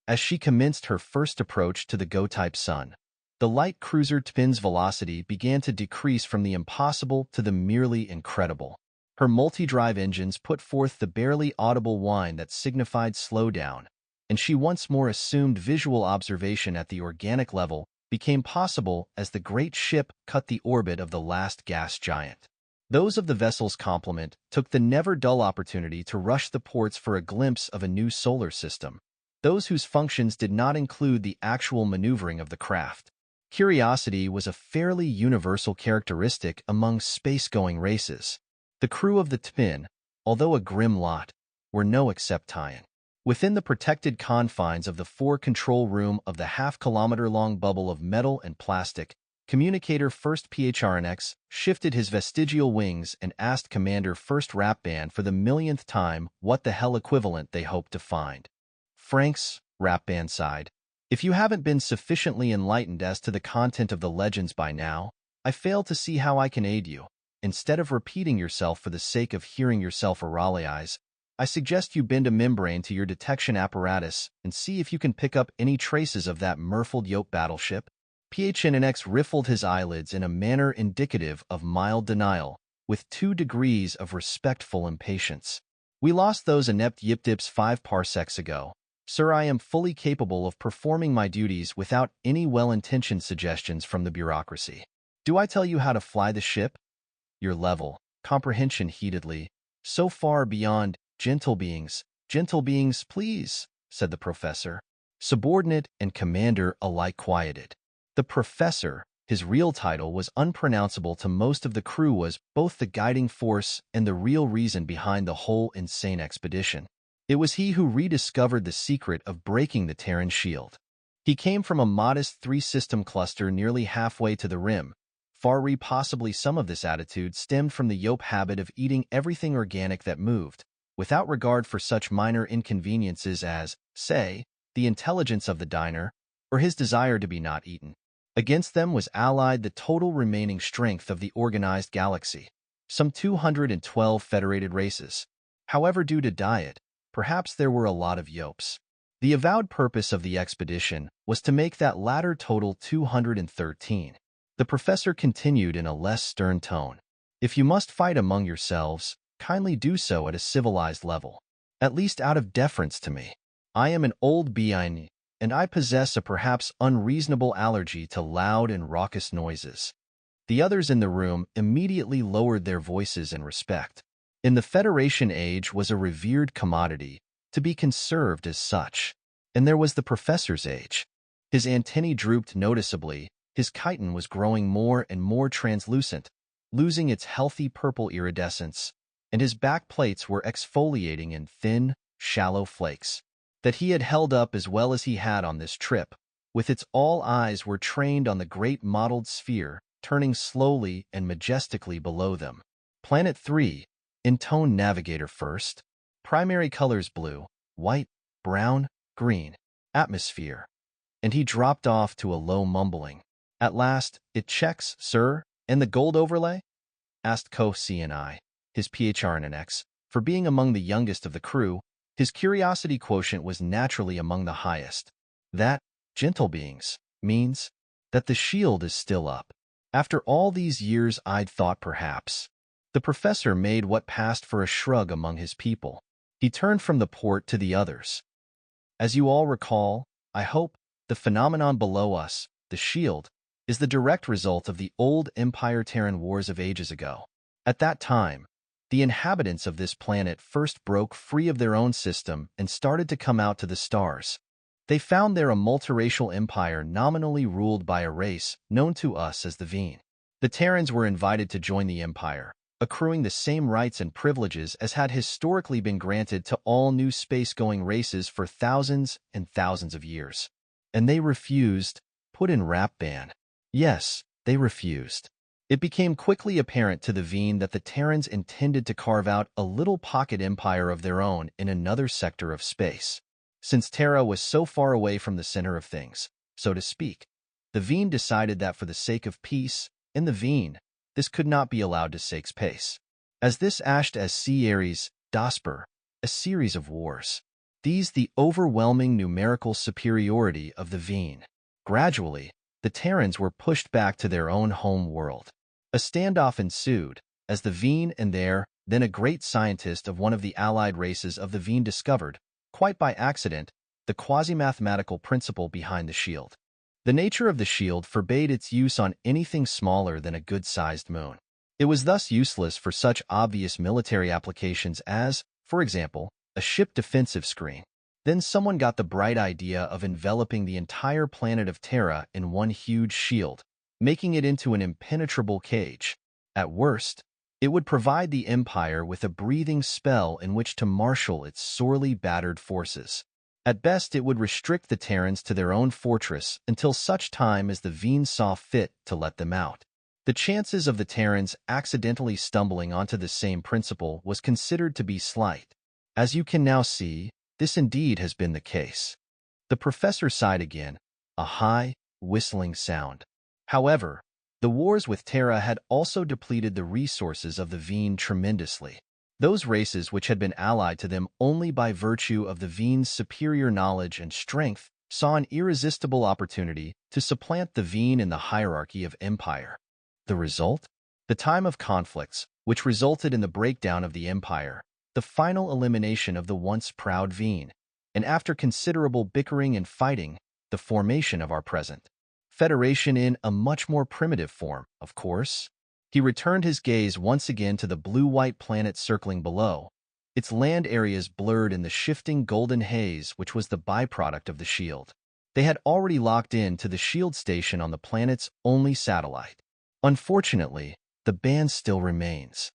as she commenced her first approach to the Go-type sun. The light cruiser Tpin's velocity began to decrease from the impossible to the merely incredible. Her multi-drive engines put forth the barely audible whine that signified slowdown, and she once more assumed visual observation at the organic level became possible as the great ship cut the orbit of the last gas giant. Those of the vessel's complement took the never-dull opportunity to rush the ports for a glimpse of a new solar system, those whose functions did not include the actual maneuvering of the craft. Curiosity was a fairly universal characteristic among space-going races. The crew of the Tpin, although a grim lot, were no exception. Within the protected confines of the fore-control room of the half-kilometer-long bubble of metal and plastic, Communicator First Phranx shifted his vestigial wings and asked Commander First Rappan for the millionth time what the hell equivalent they hoped to find. "Phranx," Rappan sighed, "if you haven't been sufficiently enlightened as to the content of the legends by now, I fail to see how I can aid you. Instead of repeating yourself for the sake of hearing yourself oralize, I suggest you bend a membrane to your detection apparatus and see if you can pick up any traces of that muffled Yops battleship." Phnx riffled his eyelids in a manner indicative of mild denial, with 2 degrees of respectful impatience. "We lost those inept yipdips 5 parsecs ago. Sir, I am fully capable of performing my duties without any well-intentioned suggestions from the bureaucracy. Do I tell you how to fly the ship?" "Your level, comprehension heatedly, so far beyond gentle beings, please," said the professor. Subordinate and commander alike quieted. The professor, his real title was unpronounceable to most of the crew, was both the guiding force and the real reason behind the whole insane expedition. It was he who rediscovered the secret of breaking the Terran shield. He came from a modest 3-system cluster nearly halfway to the rim. Possibly some of this attitude stemmed from the Yops habit of eating everything organic that moved, without regard for such minor inconveniences as, say, the intelligence of the diner, or his desire to be not eaten. Against them was allied the total remaining strength of the organized galaxy, some 212 federated races. However, due to diet, perhaps there were a lot of Yops. The avowed purpose of the expedition was to make that latter total 213. The professor continued in a less stern tone. "If you must fight among yourselves, kindly do so at a civilized level, at least out of deference to me. I am an old being, and I possess a perhaps unreasonable allergy to loud and raucous noises." The others in the room immediately lowered their voices in respect. In the Federation age was a revered commodity, to be conserved as such. And there was the professor's age. His antennae drooped noticeably, his chitin was growing more and more translucent, losing its healthy purple iridescence, and his back plates were exfoliating in thin, shallow flakes. That he had held up as well as he had on this trip, with its all eyes were trained on the great mottled sphere, turning slowly and majestically below them. Planet 3, Intone Navigator First, primary colors blue, white, brown, green, atmosphere. And he dropped off to a low mumbling. "At last, it checks, sir, and the gold overlay?" asked Co-CNI, his Phrnx. For being among the youngest of the crew, his curiosity quotient was naturally among the highest. "That, gentle beings, means that the shield is still up. After all these years I'd thought perhaps." The professor made what passed for a shrug among his people. He turned from the port to the others. "As you all recall, I hope, the phenomenon below us, the shield, is the direct result of the old Empire-Terran Wars of ages ago. At that time, the inhabitants of this planet first broke free of their own system and started to come out to the stars. They found there a multiracial empire nominally ruled by a race known to us as the Veen. The Terrans were invited to join the empire, accruing the same rights and privileges as had historically been granted to all new space-going races for thousands and thousands of years. And they refused, put in Rappan. Yes, they refused. It became quickly apparent to the Veen that the Terrans intended to carve out a little pocket empire of their own in another sector of space. Since Terra was so far away from the center of things, so to speak, the Veen decided that for the sake of peace, in the Veen, this could not be allowed to shake pace. As this ashed as sea Ares, Dosper, a series of wars. These the overwhelming numerical superiority of the Veen. Gradually, the Terrans were pushed back to their own home world. A standoff ensued, as the Veen and then a great scientist of one of the allied races of the Veen discovered, quite by accident, the quasi-mathematical principle behind the shield. The nature of the shield forbade its use on anything smaller than a good-sized moon. It was thus useless for such obvious military applications as, for example, a ship defensive screen. Then someone got the bright idea of enveloping the entire planet of Terra in one huge shield, making it into an impenetrable cage. At worst, it would provide the Empire with a breathing spell in which to marshal its sorely battered forces. At best, it would restrict the Terrans to their own fortress until such time as the Veen saw fit to let them out. The chances of the Terrans accidentally stumbling onto the same principle was considered to be slight. As you can now see, this indeed has been the case. The professor sighed again, a high, whistling sound. However, the wars with Terra had also depleted the resources of the Veen tremendously. Those races which had been allied to them only by virtue of the Veen's superior knowledge and strength saw an irresistible opportunity to supplant the Veen in the hierarchy of empire. The result? The time of conflicts, which resulted in the breakdown of the empire, the final elimination of the once proud Veen, and after considerable bickering and fighting, the formation of our present Federation in a much more primitive form, of course. He returned his gaze once again to the blue-white planet circling below, its land areas blurred in the shifting golden haze which was the byproduct of the shield. They had already locked in to the shield station on the planet's only satellite. Unfortunately, the ban still remains.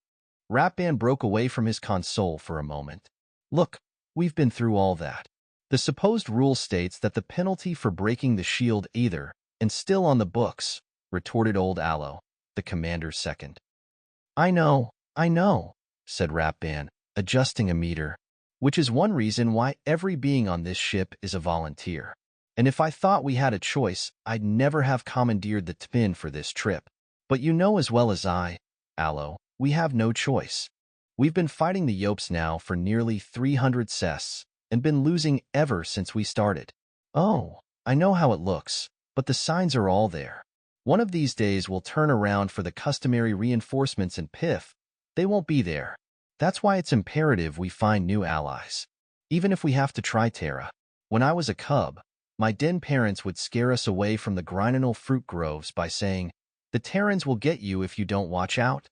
Rappan broke away from his console for a moment. Look, we've been through all that. The supposed rule states that the penalty for breaking the shield either, and still on the books, retorted old Aloe, the commander's second. I know, said Rappan, adjusting a meter, which is one reason why every being on this ship is a volunteer. And if I thought we had a choice, I'd never have commandeered the Tpin for this trip. But you know as well as I, Aloe, we have no choice. We've been fighting the Yops now for nearly 300 sests, and been losing ever since we started. Oh, I know how it looks, but the signs are all there. One of these days we'll turn around for the customary reinforcements and piff. They won't be there. That's why it's imperative we find new allies. Even if we have to try Terra. When I was a cub, my den parents would scare us away from the grinanal fruit groves by saying, "The Terrans will get you if you don't watch out."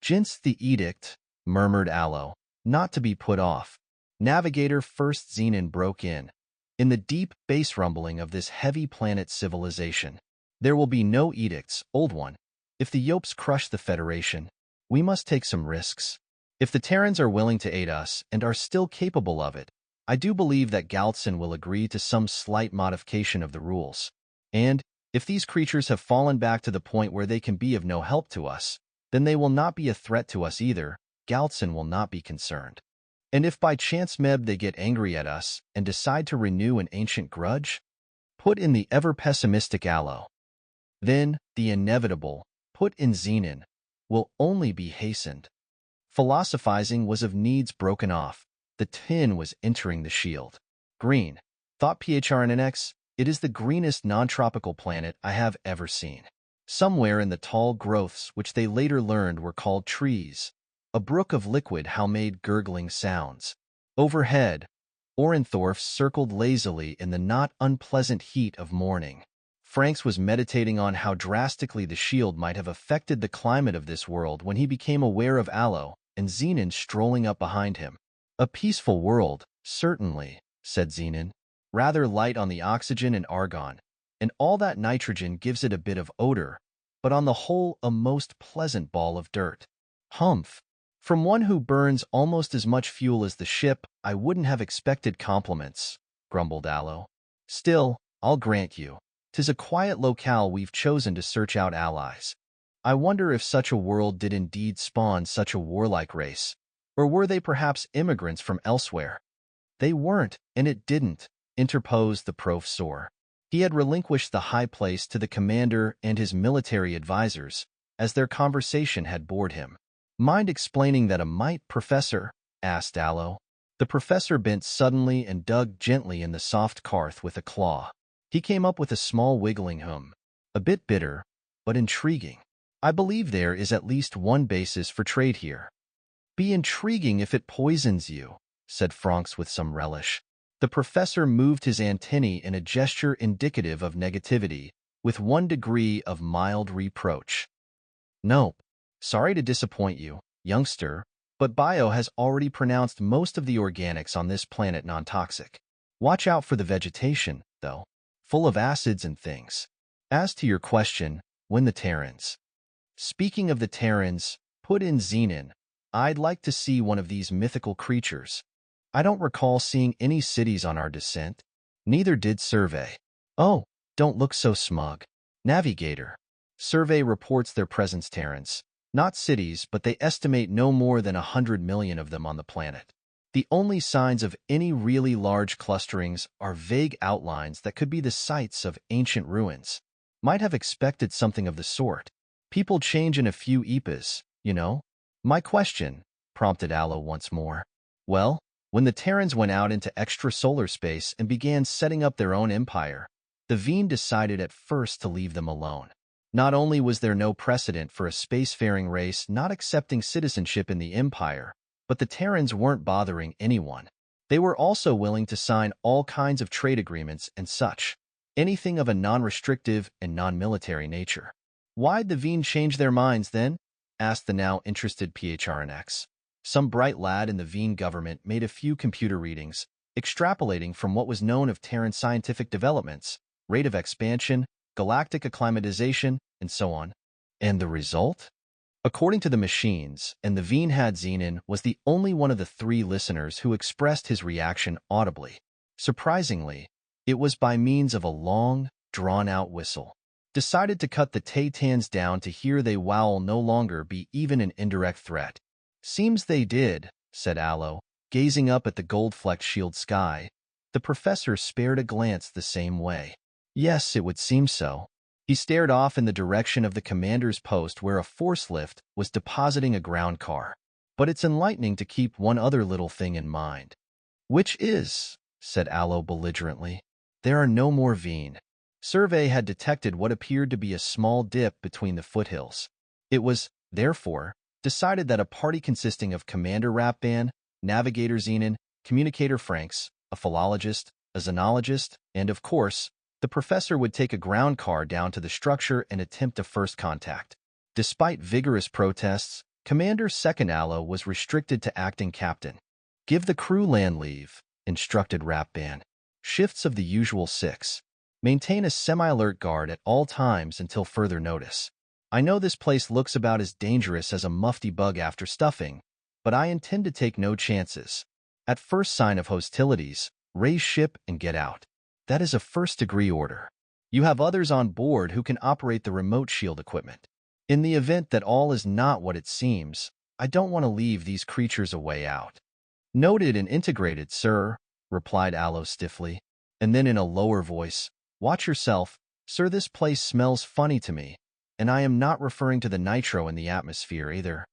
"Jinx the edict," murmured Aloe, not to be put off. Navigator First Xenon broke in the deep bass rumbling of this heavy planet civilization. "There will be no edicts, old one. If the Yops crush the Federation, we must take some risks. If the Terrans are willing to aid us and are still capable of it, I do believe that Galtson will agree to some slight modification of the rules. And, if these creatures have fallen back to the point where they can be of no help to us, then they will not be a threat to us either. Galtson will not be concerned. And if by chance they get angry at us and decide to renew an ancient grudge," put in the ever-pessimistic Aloe, "then the inevitable," put in Xenon, "will only be hastened." Philosophizing was of needs broken off. The Tpin was entering the shield. Green, thought Phrnx, it is the greenest non-tropical planet I have ever seen. Somewhere in the tall growths which they later learned were called trees, a brook of liquid how made gurgling sounds. Overhead, Orenthorfs circled lazily in the not unpleasant heat of morning. Phranx was meditating on how drastically the shield might have affected the climate of this world when he became aware of Aloe and Xenon strolling up behind him. "A peaceful world, certainly," said Xenon, "rather light on the oxygen and argon, and all that nitrogen gives it a bit of odor, but on the whole a most pleasant ball of dirt." "Humph. From one who burns almost as much fuel as the ship, I wouldn't have expected compliments," grumbled Aloe. "Still, I'll grant you, 'tis a quiet locale we've chosen to search out allies. I wonder if such a world did indeed spawn such a warlike race, or were they perhaps immigrants from elsewhere?" "They weren't, and it didn't," interposed the professor. He had relinquished the high place to the commander and his military advisors, as their conversation had bored him. "Mind explaining that a mite, Professor?" asked Aloe. The professor bent suddenly and dug gently in the soft carth with a claw. He came up with a small wiggling hum, a bit bitter, but intriguing. I believe there is at least one basis for trade here. Be intriguing if it poisons you, said Phranx with some relish. The professor moved his antennae in a gesture indicative of negativity, with 1 degree of mild reproach. Nope. Sorry to disappoint you, youngster, but Bio has already pronounced most of the organics on this planet non-toxic. Watch out for the vegetation, though, full of acids and things. As to your question, when the Terrans. Speaking of the Terrans, put in Xenon. I'd like to see one of these mythical creatures. I don't recall seeing any cities on our descent. Neither did Survey. Oh, don't look so smug. Navigator. Survey reports their presence Terrans. Not cities, but they estimate no more than 100 million of them on the planet. The only signs of any really large clusterings are vague outlines that could be the sites of ancient ruins. Might have expected something of the sort. People change in a few epochs, you know? My question, prompted Aloe once more. Well, when the Terrans went out into extrasolar space and began setting up their own empire, the Veen decided at first to leave them alone. Not only was there no precedent for a spacefaring race not accepting citizenship in the Empire, but the Terrans weren't bothering anyone. They were also willing to sign all kinds of trade agreements and such, anything of a non-restrictive and non-military nature. Why'd the Veen change their minds then? Asked the now interested Phrnx. Some bright lad in the Veen government made a few computer readings, extrapolating from what was known of Terran scientific developments, rate of expansion, galactic acclimatization, and so on. And the result? According to the machines, and the Veen had Xenon was the only one of the 3 listeners who expressed his reaction audibly. Surprisingly, it was by means of a long, drawn-out whistle. Decided to cut the Titans down to hear they wowl no longer be even an indirect threat. Seems they did, said Aloe, gazing up at the gold-flecked shield sky. The professor spared a glance the same way. Yes, it would seem so. He stared off in the direction of the commander's post where a force lift was depositing a ground car. But it's enlightening to keep one other little thing in mind. Which is, said Aloe belligerently, there are no more Veen. Survey had detected what appeared to be a small dip between the foothills. It was, therefore, decided that a party consisting of Commander Rappan, Navigator Xenon, Communicator Phranx, a philologist, a xenologist, and, of course, the professor would take a ground car down to the structure and attempt a first contact. Despite vigorous protests, Commander Second Aloe was restricted to acting captain. Give the crew land leave, instructed Rappan. Shifts of the usual 6. Maintain a semi-alert guard at all times until further notice. I know this place looks about as dangerous as a mufti bug after stuffing, but I intend to take no chances. At first sign of hostilities, raise ship and get out. That is a first-degree order. You have others on board who can operate the remote shield equipment. In the event that all is not what it seems, I don't want to leave these creatures a way out. Noted and integrated, sir, replied Aloe stiffly, and then in a lower voice, watch yourself, sir, this place smells funny to me, and I am not referring to the nitro in the atmosphere either.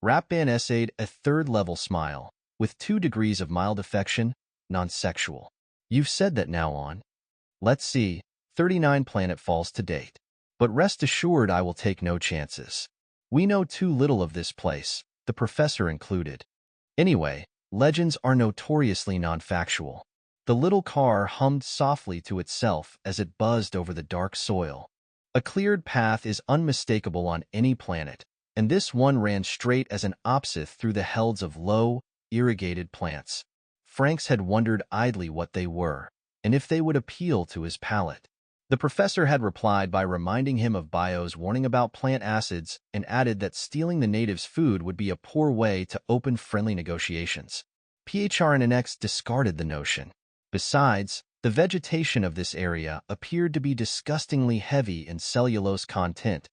Rappan essayed a 3rd-level smile, with 2 degrees of mild affection, non-sexual. You've said that now on. Let's see, 39 planetfalls to date. But rest assured I will take no chances. We know too little of this place, the professor included. Anyway, legends are notoriously non-factual. The little car hummed softly to itself as it buzzed over the dark soil. A cleared path is unmistakable on any planet, and this one ran straight as an opsith through the helds of low, irrigated plants. Phranx had wondered idly what they were, and if they would appeal to his palate. The professor had replied by reminding him of Bio's warning about plant acids and added that stealing the natives' food would be a poor way to open friendly negotiations. Phrnx discarded the notion. Besides, the vegetation of this area appeared to be disgustingly heavy in cellulose content,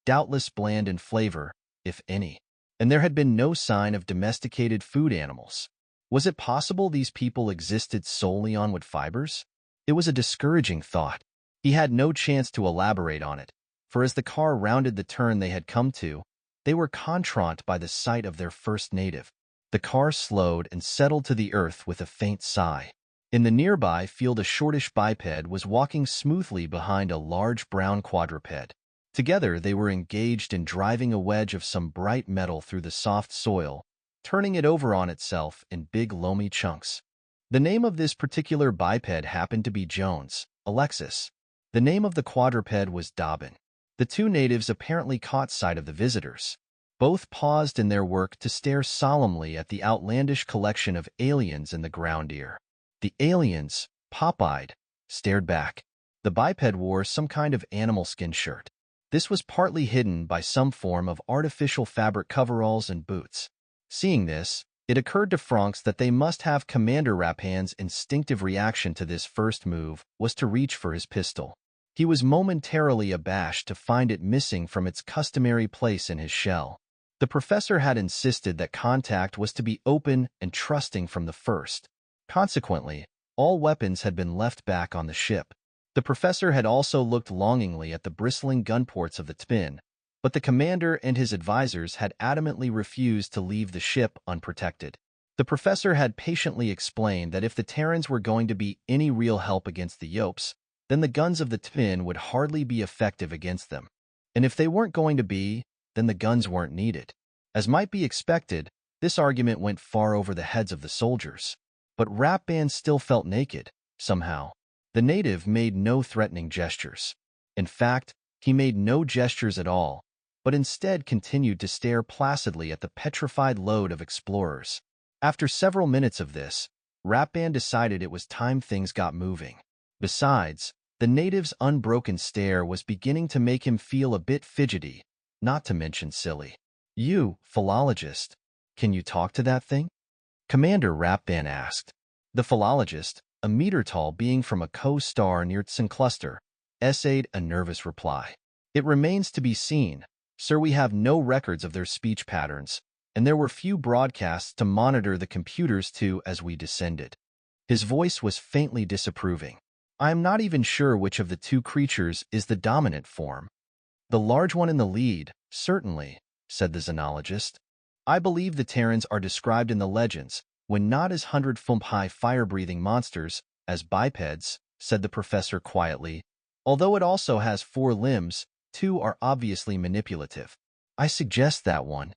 doubtless bland in flavor, if any, and there had been no sign of domesticated food animals. Was it possible these people existed solely on wood fibers? It was a discouraging thought. He had no chance to elaborate on it, for as the car rounded the turn they had come to, they were confronted by the sight of their first native. The car slowed and settled to the earth with a faint sigh. In the nearby field, a shortish biped was walking smoothly behind a large brown quadruped. Together, they were engaged in driving a wedge of some bright metal through the soft soil, turning it over on itself in big loamy chunks. The name of this particular biped happened to be Jones, Alexis. The name of the quadruped was Dobbin. The two natives apparently caught sight of the visitors. Both paused in their work to stare solemnly at the outlandish collection of aliens in the ground ear. The aliens, pop-eyed, stared back. The biped wore some kind of animal skin shirt. This was partly hidden by some form of artificial fabric coveralls and boots. Seeing this, it occurred to Phranx that they must have Commander Rappan's instinctive reaction to this first move was to reach for his pistol. He was momentarily abashed to find it missing from its customary place in his shell. The professor had insisted that contact was to be open and trusting from the first. Consequently, all weapons had been left back on the ship. The professor had also looked longingly at the bristling gun ports of the Tpin, but the commander and his advisors had adamantly refused to leave the ship unprotected. The professor had patiently explained that if the Terrans were going to be any real help against the Yops, then the guns of the Tpin would hardly be effective against them. And if they weren't going to be, then the guns weren't needed. As might be expected, this argument went far over the heads of the soldiers. But Rappan still felt naked, somehow. The native made no threatening gestures. In fact, he made no gestures at all, but instead continued to stare placidly at the petrified load of explorers. After several minutes of this, Rappan decided it was time things got moving. Besides, the native's unbroken stare was beginning to make him feel a bit fidgety, not to mention silly. "You, philologist, can you talk to that thing?" Commander Rappan asked. The philologist, a meter-tall being from a co-star near Tpin cluster, essayed a nervous reply. "It remains to be seen, sir. We have no records of their speech patterns, and there were few broadcasts to monitor the computers to as we descended." His voice was faintly disapproving. "I am not even sure which of the two creatures is the dominant form." "The large one in the lead, certainly," said the xenologist. "I believe the Terrans are described in the legends, when not as 100-foot-high fire-breathing monsters, as bipeds," said the professor quietly. "Although it also has 4 limbs, 2 are obviously manipulative." "I suggest that one."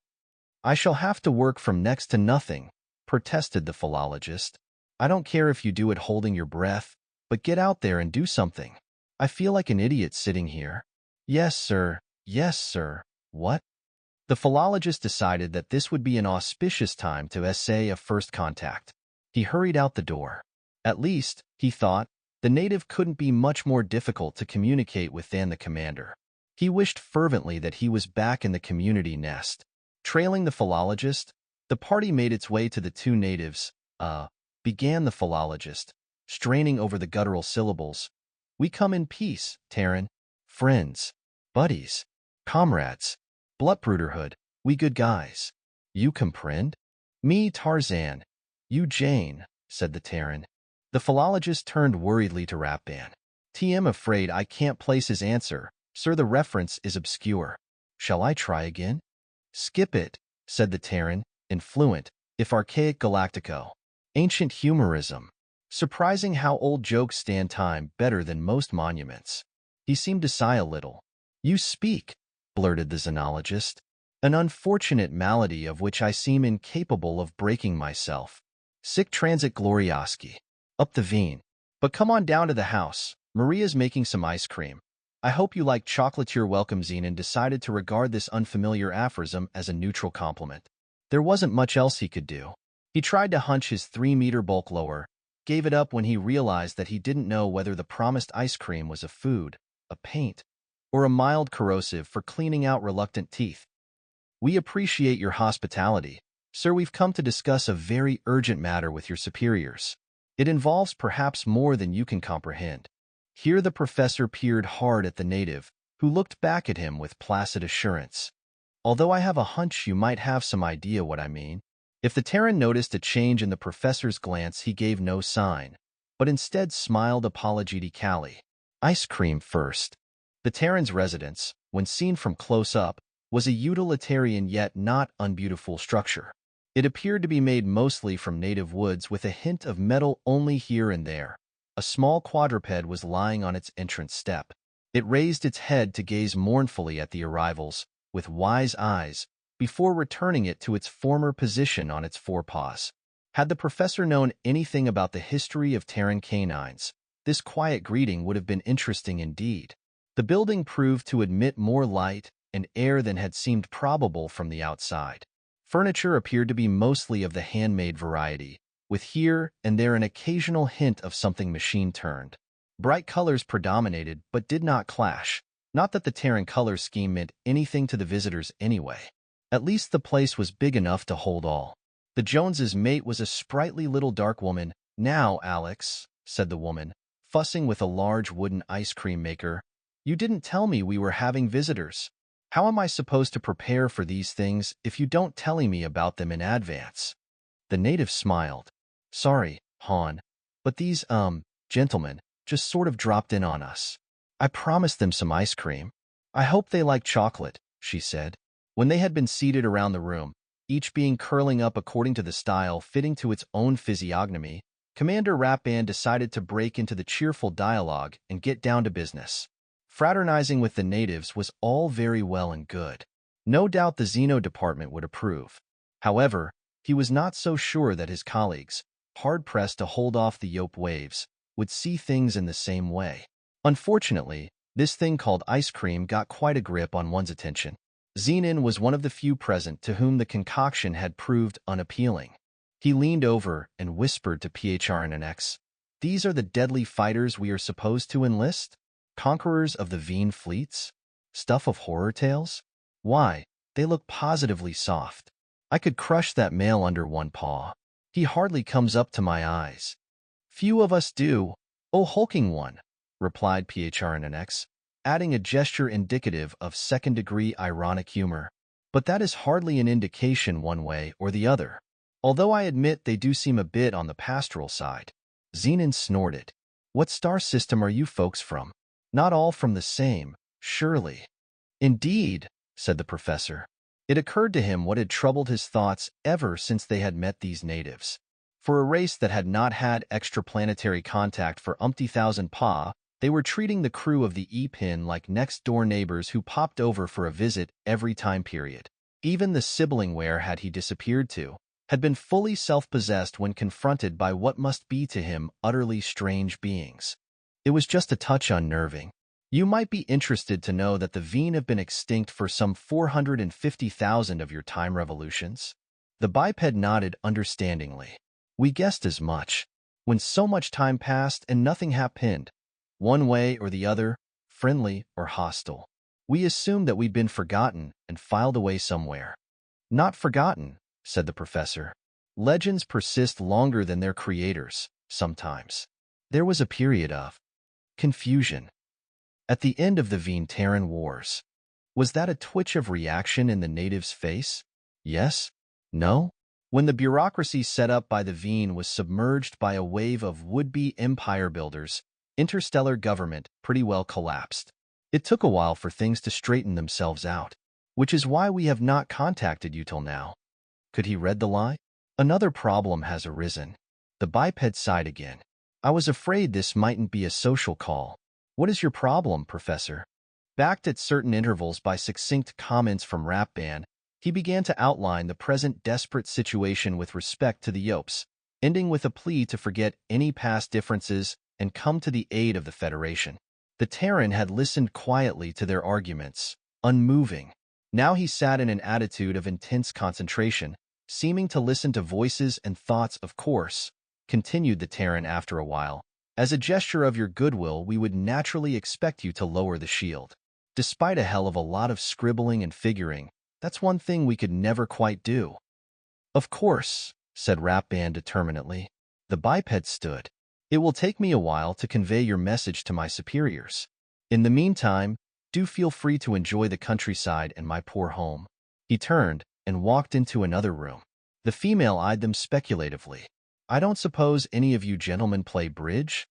"I shall have to work from next to nothing," protested the philologist. "I don't care if you do it holding your breath, but get out there and do something. I feel like an idiot sitting here." "Yes, sir. Yes, sir. What?" The philologist decided that this would be an auspicious time to essay a first contact. He hurried out the door. At least, he thought, the native couldn't be much more difficult to communicate with than the commander. He wished fervently that he was back in the community nest. Trailing the philologist, the party made its way to the two natives. Began the philologist, straining over the guttural syllables. "We come in peace, Terran. Friends. Buddies. Comrades. Bloodbrotherhood. We good guys. You comprehend? Me Tarzan. You Jane," said the Terran. The philologist turned worriedly to Rappan. "I'm afraid I can't place his answer, sir. The reference is obscure. Shall I try again?" "Skip it," said the Terran, in fluent, if archaic Galactico. Ancient humorism. Surprising how old jokes stand time better than most monuments. He seemed to sigh a little. "You speak," blurted the xenologist. "An unfortunate malady of which I seem incapable of breaking myself. Sic transit glorioski. Up the Veen. But come on down to the house. Maria's making some ice cream. I hope you like chocolate. You're welcome." Zenon decided to regard this unfamiliar aphorism as a neutral compliment. There wasn't much else he could do. He tried to hunch his 3-meter bulk lower, gave it up when he realized that he didn't know whether the promised ice cream was a food, a paint, or a mild corrosive for cleaning out reluctant teeth. "We appreciate your hospitality, sir. We've come to discuss a very urgent matter with your superiors. It involves perhaps more than you can comprehend." Here the professor peered hard at the native, who looked back at him with placid assurance. "Although I have a hunch you might have some idea what I mean." If the Terran noticed a change in the professor's glance, he gave no sign, but instead smiled apologetically. "Ice cream first." The Terran's residence, when seen from close up, was a utilitarian yet not unbeautiful structure. It appeared to be made mostly from native woods with a hint of metal only here and there. A small quadruped was lying on its entrance step. It raised its head to gaze mournfully at the arrivals, with wise eyes, before returning it to its former position on its forepaws. Had the professor known anything about the history of Terran canines, this quiet greeting would have been interesting indeed. The building proved to admit more light and air than had seemed probable from the outside. Furniture appeared to be mostly of the handmade variety, with here and there an occasional hint of something machine-turned. Bright colors predominated but did not clash. Not that the Terran color scheme meant anything to the visitors anyway. At least the place was big enough to hold all. The Joneses' mate was a sprightly little dark woman. "Now, Alex," said the woman, fussing with a large wooden ice cream maker, "you didn't tell me we were having visitors. How am I supposed to prepare for these things if you don't tell me about them in advance?" The native smiled. "Sorry, Han, but these, gentlemen just sort of dropped in on us. I promised them some ice cream. I hope they like chocolate," she said. When they had been seated around the room, each being curling up according to the style fitting to its own physiognomy, Commander Rappan decided to break into the cheerful dialogue and get down to business. Fraternizing with the natives was all very well and good. No doubt the Xeno department would approve. However, he was not so sure that his colleagues, hard-pressed to hold off the Yops waves, would see things in the same way. Unfortunately, this thing called ice cream got quite a grip on one's attention. Xenon was one of the few present to whom the concoction had proved unappealing. He leaned over and whispered to Phrnx, "These are the deadly fighters we are supposed to enlist? Conquerors of the Veen fleets? Stuff of horror tales? Why, they look positively soft. I could crush that male under one paw. He hardly comes up to my eyes." "Few of us do, oh hulking one," replied Phrnx, adding a gesture indicative of second-degree ironic humor. "But that is hardly an indication one way or the other. Although I admit they do seem a bit on the pastoral side." Xenon snorted. "What star system are you folks from? Not all from the same, surely." "Indeed," said the professor. It occurred to him what had troubled his thoughts ever since they had met these natives. For a race that had not had extraplanetary contact for umpty thousand pa, they were treating the crew of the Tpin like next-door neighbors who popped over for a visit every time period. Even the sibling where had he disappeared to, had been fully self-possessed when confronted by what must be to him utterly strange beings. It was just a touch unnerving. You might be interested to know that the Veen have been extinct for some 450,000 of your time revolutions. The biped nodded understandingly. "We guessed as much. When so much time passed and nothing happened, one way or the other, friendly or hostile, we assumed that we'd been forgotten and filed away somewhere." "Not forgotten," said the professor. "Legends persist longer than their creators, sometimes. There was a period of confusion at the end of the Terran-Veen Wars. Was that a twitch of reaction in the native's face? Yes? No? When the bureaucracy set up by the Veen was submerged by a wave of would-be empire builders, interstellar government pretty well collapsed. It took a while for things to straighten themselves out, which is why we have not contacted you till now." Could he read the lie? "Another problem has arisen." The biped sighed again. "I was afraid this mightn't be a social call." "What is your problem, Professor?" Backed at certain intervals by succinct comments from Rappan, he began to outline the present desperate situation with respect to the Yops, ending with a plea to forget any past differences and come to the aid of the Federation. The Terran had listened quietly to their arguments, unmoving. Now he sat in an attitude of intense concentration, seeming to listen to voices and thoughts. "Of course," continued the Terran after a while, "as a gesture of your goodwill, we would naturally expect you to lower the shield. Despite a hell of a lot of scribbling and figuring, that's one thing we could never quite do." "Of course," said Rappan determinedly. The biped stood. "It will take me a while to convey your message to my superiors. In the meantime, do feel free to enjoy the countryside and my poor home." He turned and walked into another room. The female eyed them speculatively. "I don't suppose any of you gentlemen play bridge?"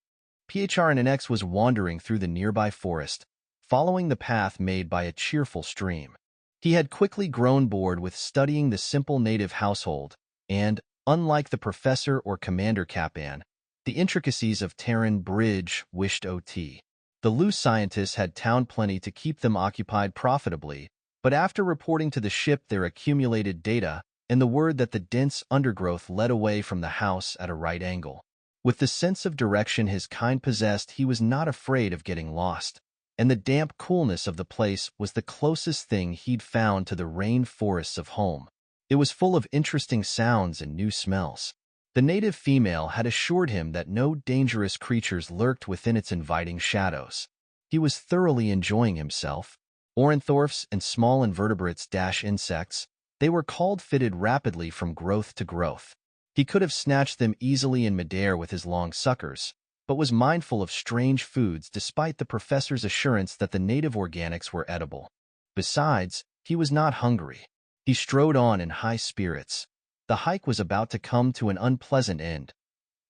Phrnx was wandering through the nearby forest, following the path made by a cheerful stream. He had quickly grown bored with studying the simple native household And, unlike the professor or Commander Cappan, the intricacies of Terran bridge wished OT. The loose scientists had town plenty to keep them occupied profitably, but after reporting to the ship their accumulated data and the word that the dense undergrowth led away from the house at a right angle, with the sense of direction his kind possessed, he was not afraid of getting lost, and the damp coolness of the place was the closest thing he'd found to the rain forests of home. It was full of interesting sounds and new smells. The native female had assured him that no dangerous creatures lurked within its inviting shadows. He was thoroughly enjoying himself. Ornithorhs and small invertebrates insects, they were called, fitted rapidly from growth to growth. He could have snatched them easily in midair with his long suckers, but was mindful of strange foods despite the professor's assurance that the native organics were edible. Besides, he was not hungry. He strode on in high spirits. The hike was about to come to an unpleasant end.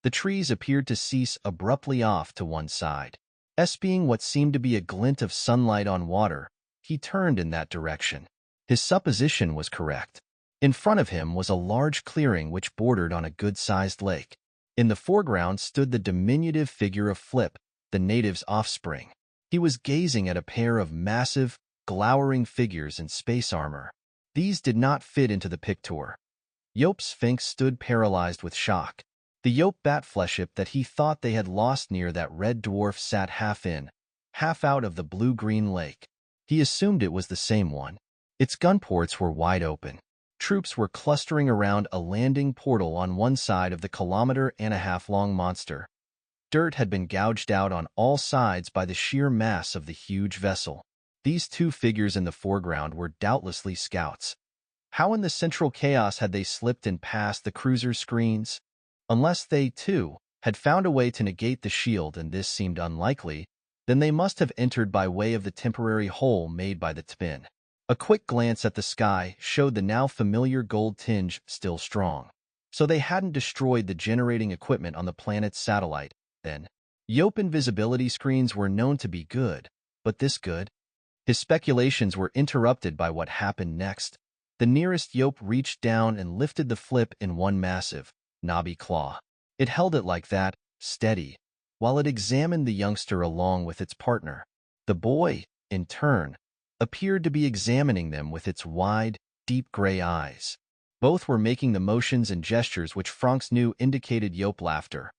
The trees appeared to cease abruptly off to one side. Espying what seemed to be a glint of sunlight on water, he turned in that direction. His supposition was correct. In front of him was a large clearing which bordered on a good-sized lake. In the foreground stood the diminutive figure of Flip, the native's offspring. He was gazing at a pair of massive, glowering figures in space armor. These did not fit into the picture. Yops Sphinx stood paralyzed with shock. The Yop bat-fleship that he thought they had lost near that red dwarf sat half in, half out of the blue-green lake. He assumed it was the same one. Its gun ports were wide open. Troops were clustering around a landing portal on one side of the kilometer-and-a-half-long monster. Dirt had been gouged out on all sides by the sheer mass of the huge vessel. These two figures in the foreground were doubtlessly scouts. How in the central chaos had they slipped in past the cruiser's screens? Unless they, too, had found a way to negate the shield, and this seemed unlikely, then they must have entered by way of the temporary hole made by the Tpin. A quick glance at the sky showed the now familiar gold tinge still strong. So they hadn't destroyed the generating equipment on the planet's satellite, then. Yop invisibility screens were known to be good, but this good? His speculations were interrupted by what happened next. The nearest Yop reached down and lifted the Flip in one massive, knobby claw. It held it like that, steady, while it examined the youngster along with its partner. The boy, in turn, appeared to be examining them with its wide, deep gray eyes. Both were making the motions and gestures which Phranx knew indicated Yop laughter.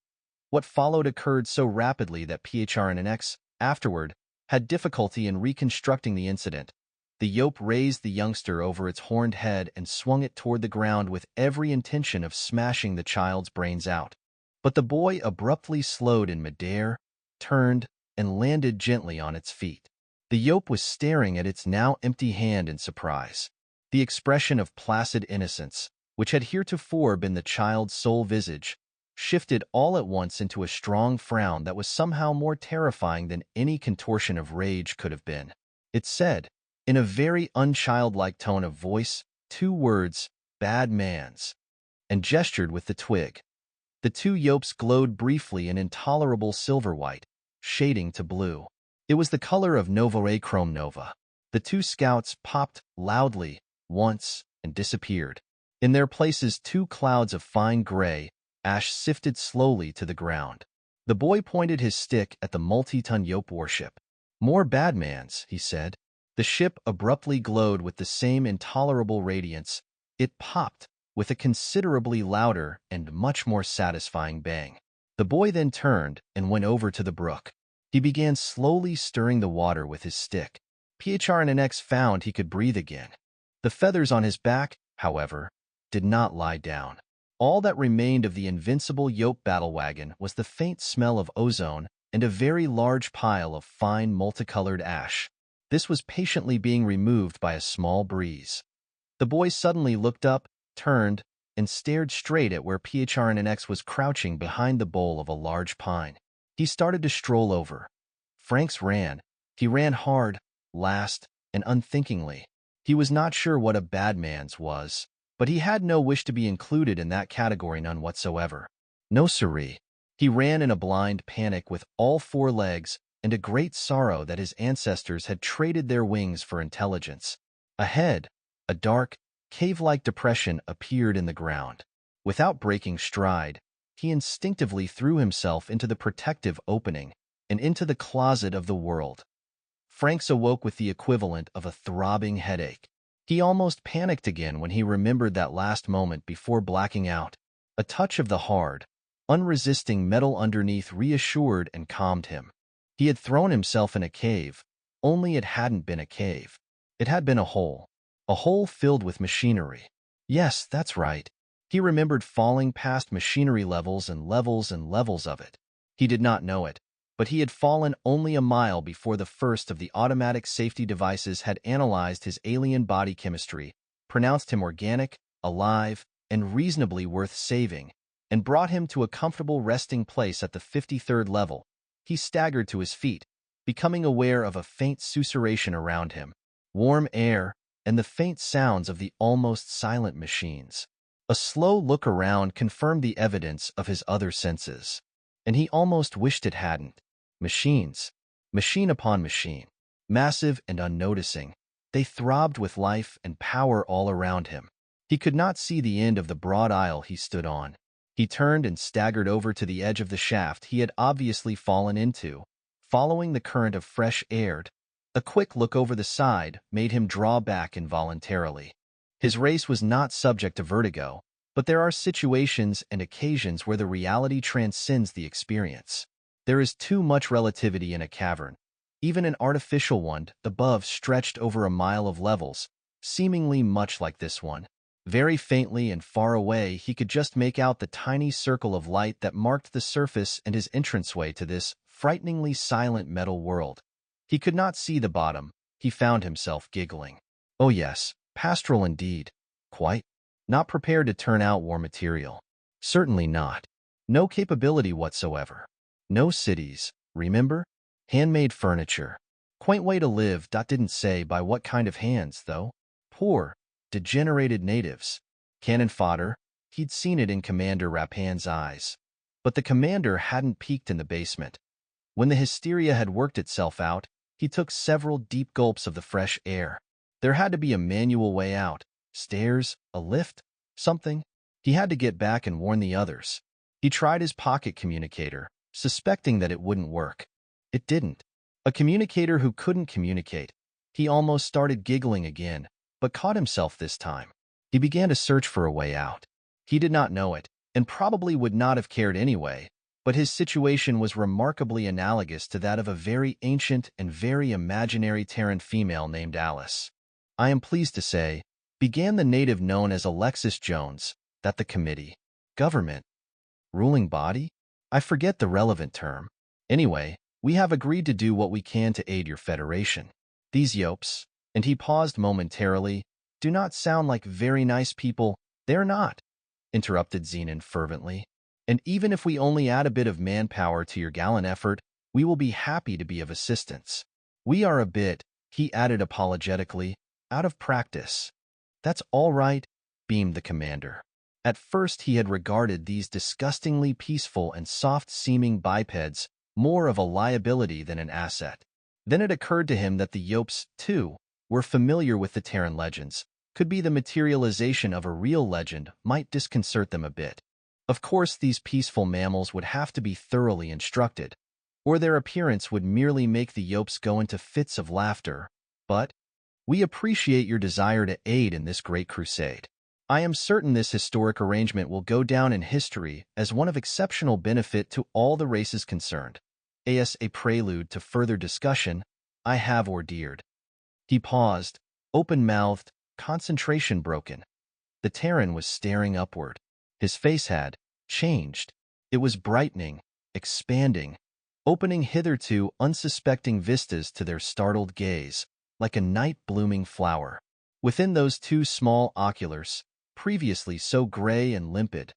What followed occurred so rapidly that Phrnx, afterward, had difficulty in reconstructing the incident. The Yop raised the youngster over its horned head and swung it toward the ground with every intention of smashing the child's brains out. But the boy abruptly slowed in midair, turned, and landed gently on its feet. The Yop was staring at its now empty hand in surprise. The expression of placid innocence, which had heretofore been the child's sole visage, shifted all at once into a strong frown that was somehow more terrifying than any contortion of rage could have been. It said, in a very unchildlike tone of voice, two words, "Bad mans," and gestured with the twig. The two Yops glowed briefly in intolerable silver-white, shading to blue. It was the color of Novae Chrome Nova. The two scouts popped loudly once and disappeared. In their places, two clouds of fine gray ash sifted slowly to the ground. The boy pointed his stick at the multi-ton Yop warship. "More badmans," he said. The ship abruptly glowed with the same intolerable radiance. It popped with a considerably louder and much more satisfying bang. The boy then turned and went over to the brook. He began slowly stirring the water with his stick. Phrnx found he could breathe again. The feathers on his back, however, did not lie down. All that remained of the invincible Yop battle wagon was the faint smell of ozone and a very large pile of fine multicolored ash. This was patiently being removed by a small breeze. The boy suddenly looked up, turned, and stared straight at where Phrnx was crouching behind the bole of a large pine. He started to stroll over. Phranx ran. He ran hard, last, and unthinkingly. He was not sure what a badman's was, but he had no wish to be included in that category, none whatsoever. No siree. He ran in a blind panic with all four legs and a great sorrow that his ancestors had traded their wings for intelligence. Ahead, a dark, cave-like depression appeared in the ground. Without breaking stride, he instinctively threw himself into the protective opening and into the closet of the world. Phranx awoke with the equivalent of a throbbing headache. He almost panicked again when he remembered that last moment before blacking out. A touch of the hard, unresisting metal underneath reassured and calmed him. He had thrown himself in a cave, only it hadn't been a cave. It had been a hole filled with machinery. Yes, that's right. He remembered falling past machinery levels and levels and levels of it. He did not know it, but he had fallen only a mile before the first of the automatic safety devices had analyzed his alien body chemistry, pronounced him organic, alive, and reasonably worth saving, and brought him to a comfortable resting place at the 53rd level. He staggered to his feet, becoming aware of a faint susurration around him, warm air, and the faint sounds of the almost silent machines. A slow look around confirmed the evidence of his other senses, and he almost wished it hadn't. Machines, machine upon machine, massive and unnoticing, they throbbed with life and power all around him. He could not see the end of the broad aisle he stood on. He turned and staggered over to the edge of the shaft he had obviously fallen into, following the current of fresh air. A quick look over the side made him draw back involuntarily. His race was not subject to vertigo, but there are situations and occasions where the reality transcends the experience. There is too much relativity in a cavern, even an artificial one above stretched over a mile of levels, seemingly much like this one. Very faintly and far away, he could just make out the tiny circle of light that marked the surface and his entranceway to this frighteningly silent metal world. He could not see the bottom. He found himself giggling. Oh yes, pastoral indeed. Quite. Not prepared to turn out war material. Certainly not. No capability whatsoever. No cities, remember? Handmade furniture. Quaint way to live. Didn't say by what kind of hands, though. Poor, degenerated natives. Cannon fodder. He'd seen it in Commander Rappan's eyes. But the commander hadn't peeked in the basement. When the hysteria had worked itself out, he took several deep gulps of the fresh air. There had to be a manual way out. Stairs, a lift, something. He had to get back and warn the others. He tried his pocket communicator, suspecting that it wouldn't work. It didn't. A communicator who couldn't communicate. He almost started giggling again, but caught himself this time. He began to search for a way out. He did not know it, and probably would not have cared anyway, but his situation was remarkably analogous to that of a very ancient and very imaginary Terran female named Alice. I am pleased to say, began the native known as Alexis Jones, that the committee, government, ruling body? I forget the relevant term. Anyway, we have agreed to do what we can to aid your federation. These Yops, and he paused momentarily, do not sound like very nice people. They're not, interrupted Xenon fervently. And even if we only add a bit of manpower to your gallant effort, we will be happy to be of assistance. We are a bit, he added apologetically, out of practice. That's all right, beamed the commander. At first he had regarded these disgustingly peaceful and soft-seeming bipeds more of a liability than an asset. Then it occurred to him that the Yops, too, were familiar with the Terran legends, could be the materialization of a real legend, might disconcert them a bit. Of course, these peaceful mammals would have to be thoroughly instructed, or their appearance would merely make the Yops go into fits of laughter. But we appreciate your desire to aid in this great crusade. I am certain this historic arrangement will go down in history as one of exceptional benefit to all the races concerned. As a prelude to further discussion, I have ordered. He paused, open-mouthed, concentration broken. The Terran was staring upward. His face had changed. It was brightening, expanding, opening hitherto unsuspecting vistas to their startled gaze, like a night-blooming flower. Within those two small oculars, previously so gray and limpid,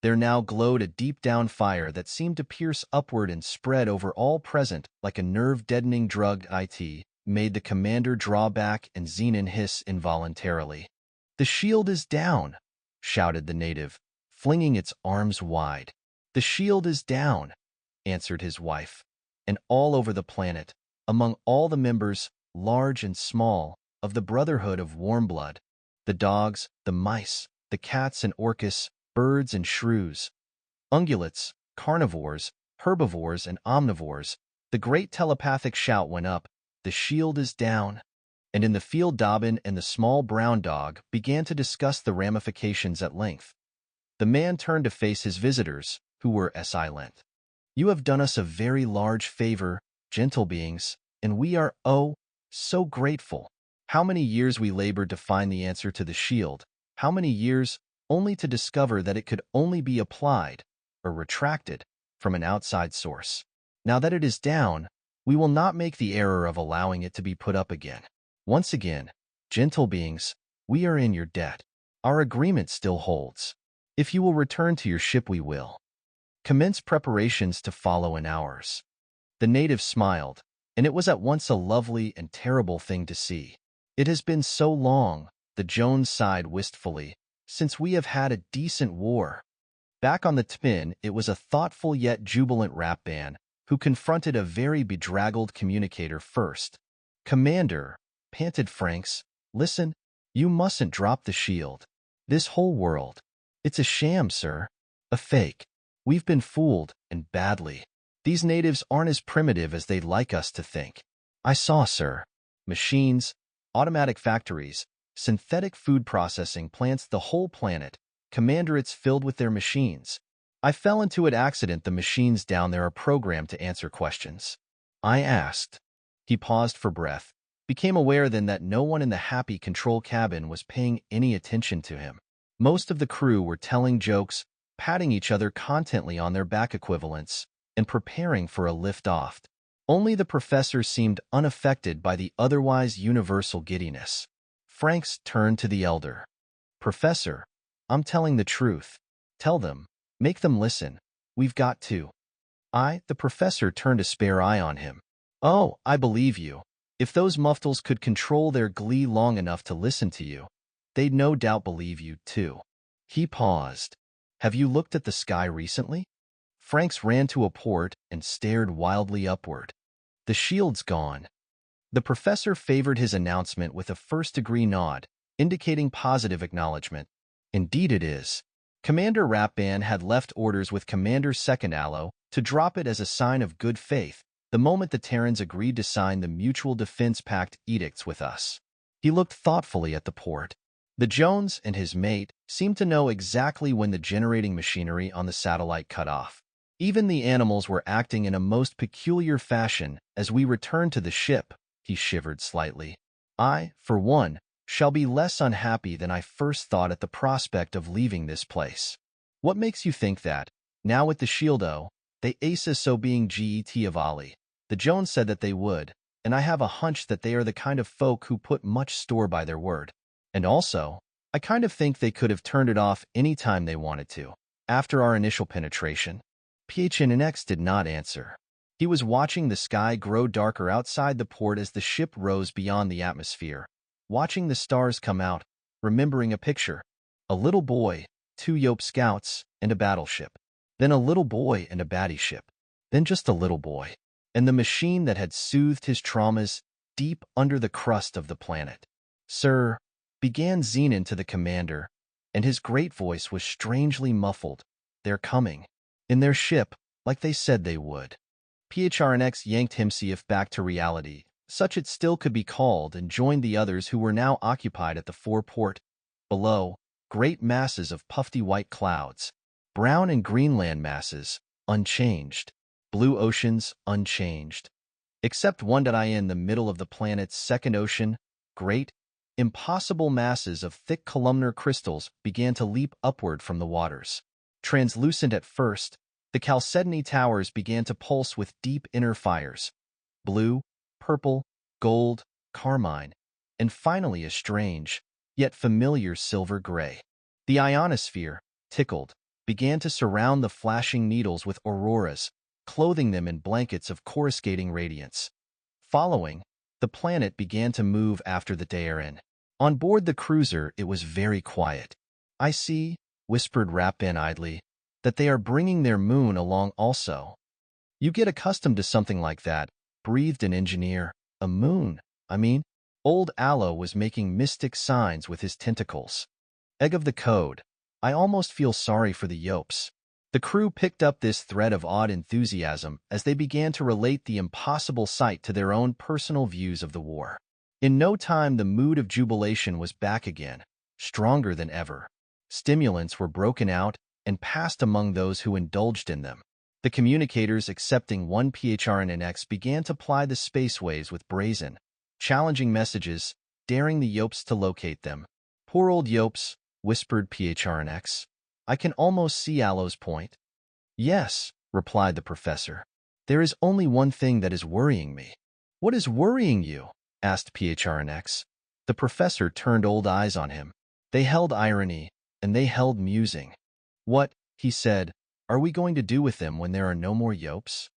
there now glowed a deep-down fire that seemed to pierce upward and spread over all present like a nerve-deadening drug. It made the commander draw back and Xenon hiss involuntarily. "The shield is down," shouted the native, flinging its arms wide. "The shield is down," answered his wife. And all over the planet, among all the members, large and small, of the Brotherhood of Warmblood, the dogs, the mice, the cats and orcus, birds and shrews, ungulates, carnivores, herbivores, and omnivores. The great telepathic shout went up, "The shield is down!" And in the field Dobbin and the small brown dog began to discuss the ramifications at length. The man turned to face his visitors, who were silent. "You have done us a very large favor, gentle beings, and we are, oh, so grateful. How many years we labored to find the answer to the shield, how many years only to discover that it could only be applied, or retracted, from an outside source. Now that it is down, we will not make the error of allowing it to be put up again. Once again, gentle beings, we are in your debt. Our agreement still holds. If you will return to your ship, we will commence preparations to follow in ours." The native smiled, and it was at once a lovely and terrible thing to see. "It has been so long," the Jones sighed wistfully, "since we have had a decent war." Back on the Tpin, it was a thoughtful yet jubilant Rappan who confronted a very bedraggled communicator first. "Commander," panted Phranx, "listen, you mustn't drop the shield. This whole world, it's a sham, sir. A fake. We've been fooled, and badly. These natives aren't as primitive as they'd like us to think. I saw, sir. Machines, automatic factories, synthetic food processing plants, the whole planet. Commander, it's filled with their machines. I fell into an accident. The machines down there are programmed to answer questions." I asked. He paused for breath, became aware then that no one in the happy control cabin was paying any attention to him. Most of the crew were telling jokes, patting each other contently on their back equivalents, and preparing for a lift-off. Only the professor seemed unaffected by the otherwise universal giddiness. Phranx turned to the elder. "Professor, I'm telling the truth. Tell them. Make them listen. We've got to." The professor turned a spare eye on him. "Oh, I believe you. If those muftals could control their glee long enough to listen to you, they'd no doubt believe you, too." He paused. "Have you looked at the sky recently?" Phranx ran to a port and stared wildly upward. "The shield's gone." The professor favored his announcement with a first-degree nod, indicating positive acknowledgement. "Indeed it is." Commander Rappan had left orders with Commander Second Allo to drop it as a sign of good faith the moment the Terrans agreed to sign the Mutual Defense Pact edicts with us. He looked thoughtfully at the port. The Jones and his mate seemed to know exactly when the generating machinery on the satellite cut off. Even the animals were acting in a most peculiar fashion as we returned to the ship. He shivered slightly. "I, for one, shall be less unhappy than I first thought at the prospect of leaving this place." "What makes you think that? Now with the shield, they ace so being Get-Avali. The Jones said that they would, and I have a hunch that they are the kind of folk who put much store by their word. And also, I kind of think they could have turned it off any time they wanted to. After our initial penetration." Phranx did not answer. He was watching the sky grow darker outside the port as the ship rose beyond the atmosphere, watching the stars come out, remembering a picture. A little boy, 2 Yops scouts, and a battleship. Then a little boy and a battleship. Then just a little boy. And the machine that had soothed his traumas deep under the crust of the planet. "Sir," began Zenon to the commander, and his great voice was strangely muffled, "they're coming. In their ship, like they said they would." Phranx yanked himself back to reality, such it still could be called, and joined the others who were now occupied at the foreport. Below, great masses of puffy white clouds. Brown and green land masses, unchanged. Blue oceans, unchanged. Except one in the middle of the planet's second ocean, great, impossible masses of thick columnar crystals began to leap upward from the waters. Translucent at first, the Chalcedony towers began to pulse with deep inner fires. Blue, purple, gold, carmine, and finally a strange, yet familiar silver gray. The ionosphere, tickled, began to surround the flashing needles with auroras, clothing them in blankets of coruscating radiance. Following, the planet began to move after the Terran. On board the cruiser, it was very quiet. "I see," whispered Rappan idly, "that they are bringing their moon along also." "You get accustomed to something like that," breathed an engineer. "A moon, I mean." Old Allo was making mystic signs with his tentacles. "Egg of the code." I almost feel sorry for the Yops. The crew picked up this thread of odd enthusiasm as they began to relate the impossible sight to their own personal views of the war. In no time, the mood of jubilation was back again, stronger than ever. Stimulants were broken out and passed among those who indulged in them. The communicators accepting 1 PHRNX began to ply the spaceways with brazen, challenging messages, daring the Yops to locate them. "Poor old Yops," whispered PHRNX. "I can almost see Aloe's point." "Yes," replied the professor. "There is only one thing that is worrying me." "What is worrying you?" asked PHRNX. The professor turned old eyes on him. They held irony, and they held musing. "What," he said, "are we going to do with them when there are no more Yops?"